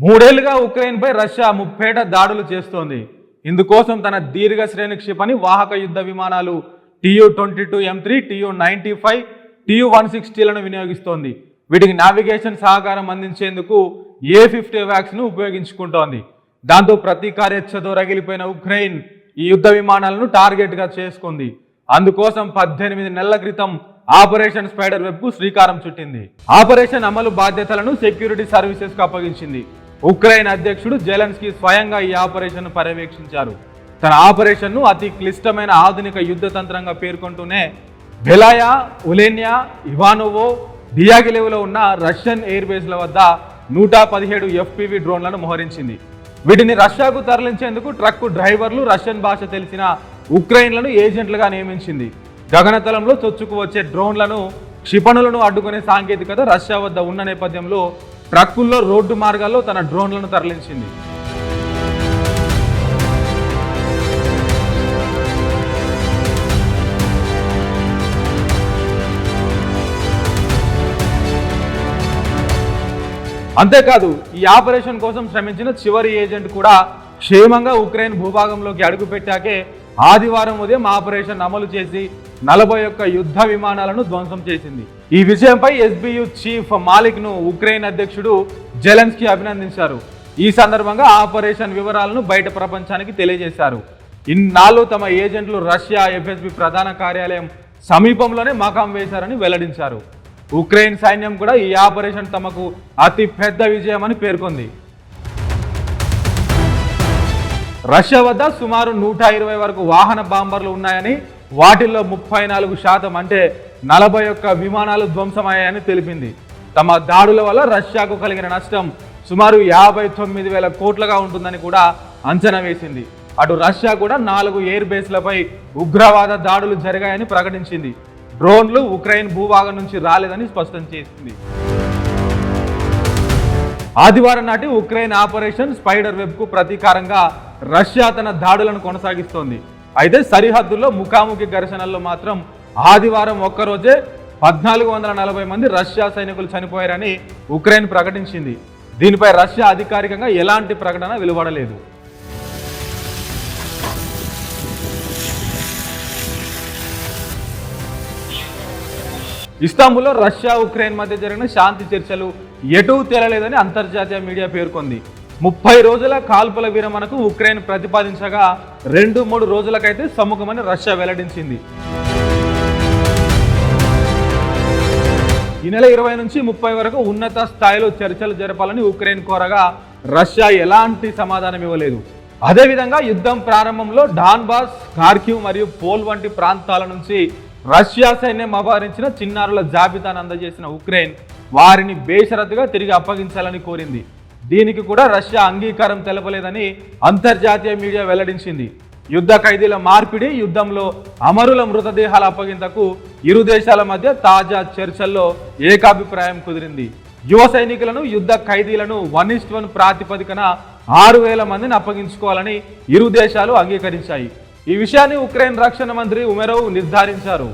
మూడేళ్లుగా ఉక్రెయిన్పై రష్యా ముప్పేట దాడులు చేస్తోంది. ఇందుకోసం తన దీర్ఘ శ్రేణి క్షిపణి వాహక యుద్ధ విమానాలు Tu-22M3, Tu-95, Tu-160లను వినియోగిస్తోంది. వీటికి నావిగేషన్ సహకారం అందించేందుకు A-50 వ్యాక్స్ను ఉపయోగించుకుంటోంది. దాంతో ప్రతీకారేచ్ఛతో రగిలిపోయిన ఉక్రెయిన్ ఈ యుద్ధ విమానాలను టార్గెట్గా చేసుకుంది. అందుకోసం 18 నెలల క్రితం ఆపరేషన్ స్పైడర్ వెబ్కు శ్రీకారం చుట్టింది. ఆపరేషన్ అమలు బాధ్యతలను సెక్యూరిటీ సర్వీసెస్కు అప్పగించింది. ఉక్రెయిన్ అధ్యక్షుడు జెలెన్స్కీ స్వయంగా ఈ ఆపరేషన్ను పర్యవేక్షించారు. తన ఆపరేషన్ను అతి క్లిష్టమైన ఆధునిక యుద్ధ తంత్రంగా పేర్కొంటూనే బెలాయా, ఉలేనియా, ఇవానోవో, డియాగిలేవ్లో ఉన్న రష్యన్ ఎయిర్ బేస్ల వద్ద 117 FPV డ్రోన్లను మోహరించింది. వీటిని రష్యాకు తరలించేందుకు ట్రక్కు డ్రైవర్లు రష్యన్ భాష తెలిసిన ఉక్రెయిన్లను ఏజెంట్లుగా నియమించింది. గగనతలంలో చొచ్చుకు వచ్చే డ్రోన్లను, క్షిపణులను అడ్డుకునే సాంకేతికత రష్యా వద్ద ఉన్న నేపథ్యంలో ట్రక్కుల్లో, రోడ్డు మార్గాల్లో తన డ్రోన్లను తరలించింది. అంతేకాదు, ఈ ఆపరేషన్ కోసం శ్రమించిన చివరి ఏజెంట్ కూడా క్షేమంగా ఉక్రెయిన్ భూభాగంలోకి అడుగుపెట్టాకే ఆదివారం ఉదయం ఆపరేషన్ అమలు చేసి 41 యుద్ధ విమానాలను ధ్వంసం చేసింది. ఈ విషయంపై SBU చీఫ్ మాలిక్ను ఉక్రెయిన్ అధ్యక్షుడు జెలెన్స్కీ అభినందించారు. ఈ సందర్భంగా ఆపరేషన్ వివరాలను బయట ప్రపంచానికి తెలియజేశారు. ఇన్నాళ్ళు తమ ఏజెంట్లు రష్యా FSB ప్రధాన కార్యాలయం సమీపంలోనే మకాం వేశారని వెల్లడించారు. ఉక్రెయిన్ సైన్యం కూడా ఈ ఆపరేషన్ తమకు అతి పెద్ద విజయమని పేర్కొంది. రష్యా వద్ద సుమారు 120 వరకు వాహన బాంబర్లు ఉన్నాయని, వాటిల్లో 34% అంటే 41 విమానాలు ధ్వంసమయ్యాయని తెలిపింది. తమ దాడుల వల్ల రష్యాకు కలిగిన నష్టం సుమారు 59,000 కోట్లుగా ఉంటుందని కూడా అంచనా వేసింది. అటు రష్యా కూడా 4 ఎయిర్ బేస్లపై ఉగ్రవాద దాడులు జరిగాయని ప్రకటించింది. డ్రోన్లు ఉక్రెయిన్ భూభాగం నుంచి రాలేదని స్పష్టం చేసింది. ఆదివారం నాటి ఉక్రెయిన్ ఆపరేషన్ స్పైడర్ వెబ్కు ప్రతీకారంగా రష్యా తన దాడులను కొనసాగిస్తోంది. అయితే సరిహద్దుల్లో ముఖాముఖి ఘర్షణల్లో మాత్రం ఆదివారం ఒక్కరోజే 1440 మంది రష్యా సైనికులు చనిపోయారని ఉక్రెయిన్ ప్రకటించింది. దీనిపై రష్యా అధికారికంగా ఎలాంటి ప్రకటన వెలువడలేదు. ఇస్తాంబుల్లో రష్యా ఉక్రెయిన్ మధ్య జరిగిన శాంతి చర్చలు ఎటూ తేలలేదని అంతర్జాతీయ మీడియా పేర్కొంది. 30 రోజుల కాల్పుల విరమణకు ఉక్రెయిన్ ప్రతిపాదించగా 2-3 రోజులకైతే సముఖమని రష్యా వెల్లడించింది. ఈ నెల 20 నుంచి 30 వరకు ఉన్నత స్థాయిలో చర్చలు జరపాలని ఉక్రెయిన్ కోరగా రష్యా ఎలాంటి సమాధానం ఇవ్వలేదు. అదేవిధంగా యుద్ధం ప్రారంభంలో డాన్బాస్, ఖార్కివ్ మరియు పోల్ వంటి ప్రాంతాల నుంచి రష్యా సైన్యం అపహరించిన చిన్నారుల జాబితాను అందజేసిన ఉక్రెయిన్ వారిని బేషరతుగా తిరిగి అప్పగించాలని కోరింది. దీనికి కూడా రష్యా అంగీకారం తెలపలేదని అంతర్జాతీయ మీడియా వెల్లడించింది. యుద్ధ ఖైదీల మార్పిడి, యుద్ధంలో అమరుల మృతదేహాల అప్పగింతకు ఇరు దేశాల మధ్య తాజా చర్చల్లో ఏకాభిప్రాయం కుదిరింది. యువ సైనికులను, యుద్ధ ఖైదీలను 1:1 ప్రాతిపదికన 6,000 మందిని అప్పగించుకోవాలని ఇరు దేశాలు అంగీకరించాయి. ఈ విషయాన్ని ఉక్రెయిన్ రక్షణ మంత్రి ఉమెరోవ్ నిర్ధారించారు.